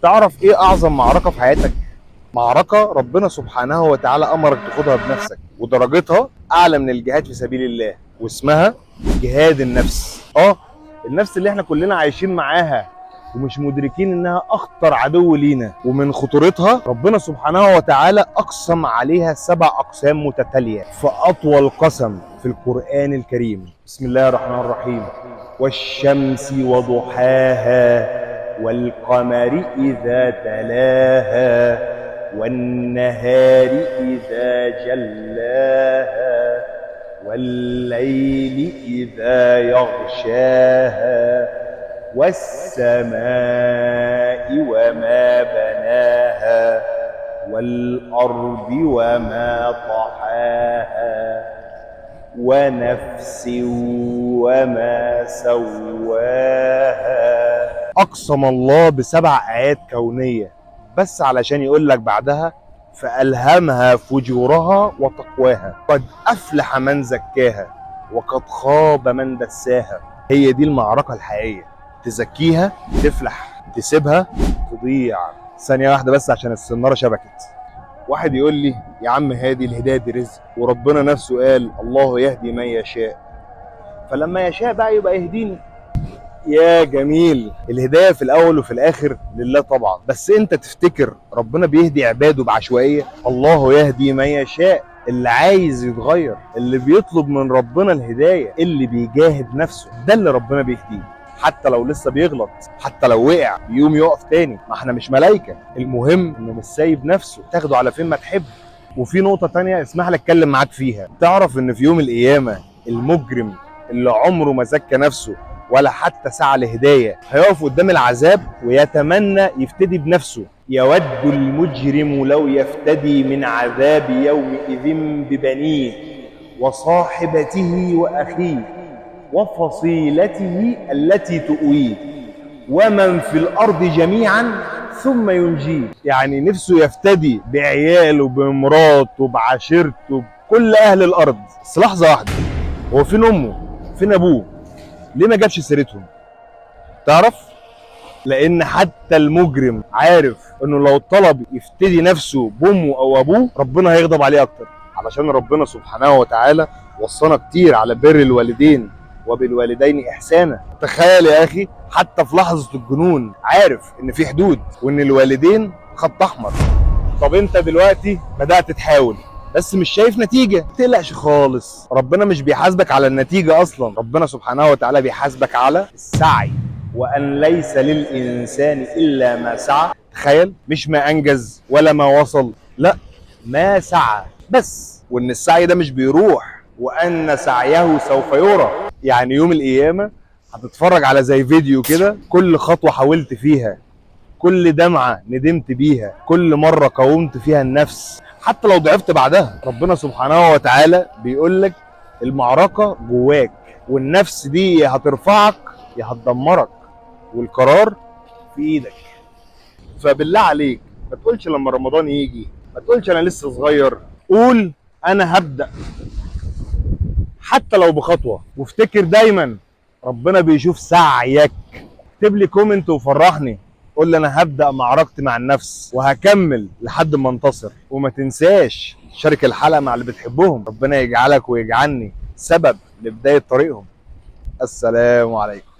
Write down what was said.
تعرف ايه اعظم معركة في حياتك؟ معركة ربنا سبحانه وتعالى امرك تاخدها بنفسك، ودرجتها اعلى من الجهاد في سبيل الله، واسمها جهاد النفس. النفس اللي احنا كلنا عايشين معاها ومش مدركين انها اخطر عدو لينا، ومن خطورتها ربنا سبحانه وتعالى اقسم عليها 7 اقسام متتالية في اطول قسم في القرآن الكريم. بسم الله الرحمن الرحيم: والشمس وضحاها والقمر إذا تلاها والنهار إذا جلاها والليل إذا يغشاها والسماء وما بناها والأرض وما طحاها ونفس وما سواها. أقسم الله ب7 آيات كونية بس علشان يقول لك بعدها: فألهمها فجورها وتقواها، قد أفلح من زكاها وقد خاب من دساها. هي دي المعركة الحقيقية، تزكيها تفلح، تسيبها تضيع. ثانية واحدة بس عشان السنارة شبكت. واحد يقول لي: يا عم هادي، الهداية دي رزق، وربنا نفسه قال الله يهدي من يشاء، فلما يشاء بقى يبقى يهديني. يا جميل، الهداية في الأول وفي الآخر لله طبعا، بس أنت تفتكر ربنا بيهدي عباده بعشوائية؟ الله يهدي من يشاء، اللي عايز يتغير، اللي بيطلب من ربنا الهداية، اللي بيجاهد نفسه، ده اللي ربنا بيهديه. حتى لو لسه بيغلط، حتى لو وقع بيقوم يقف تاني، ما احنا مش ملايكة. المهم انه مش سايب نفسه، تاخده على فين ما تحب. وفي نقطة تانية اسمح لي اتكلم معاك فيها. تعرف ان في يوم القيامة المجرم اللي عمره ما زكى نفسه ولا حتى سعى لهداية هيقف قدام العذاب ويتمنى يفتدي بنفسه. يود المجرم لو يفتدي من عذاب يومئذ ببنيه وصاحبته وأخيه وفصيلته التي تؤويه ومن في الأرض جميعا ثم ينجيه. يعني نفسه يفتدي بعياله بمراته بعشيرته بكل أهل الأرض. بس لحظة واحدة، هو فين أمه؟ فين أبوه؟ ليه ما جابش سيرتهم؟ تعرف؟ لأن حتى المجرم عارف إنه لو طلب يفتدي نفسه بأمه أو أبوه ربنا هيغضب عليه أكتر، علشان ربنا سبحانه وتعالى وصانا كتير على بر الوالدين وبالوالدين إحسانا. تخيل يا أخي، حتى في لحظة الجنون عارف إن في حدود وإن الوالدين خط أحمر. طب أنت دلوقتي بدأت تحاول بس مش شايف نتيجة، ما تقلقش خالص، ربنا مش بيحاسبك على النتيجة أصلا، ربنا سبحانه وتعالى بيحاسبك على السعي، وأن ليس للإنسان إلا ما سعى. تخيل، مش ما أنجز ولا ما وصل، لا، ما سعى بس، وإن السعي ده مش بيروح، وأن سعيه سوف يرى. يعني يوم القيامة هتتفرج على زي فيديو كده، كل خطوة حاولت فيها، كل دمعة ندمت بيها، كل مرة قاومت فيها النفس حتى لو ضعفت بعدها. ربنا سبحانه وتعالى بيقول لك المعركة جواك، والنفس دي يا هترفعك يا هتدمرك، والقرار في ايدك. فبالله عليك ما تقولش لما رمضان يجي، ما تقولش انا لسه صغير، قول انا هبدأ حتى لو بخطوة، وافتكر دايما ربنا بيشوف سعيك. اكتب لي كومنت وفرحني، قول لي انا هبدأ معركتي مع النفس وهكمل لحد ما انتصر. وما تنساش شارك الحلقة مع اللي بتحبهم، ربنا يجعلك ويجعلني سبب لبداية طريقهم. السلام عليكم.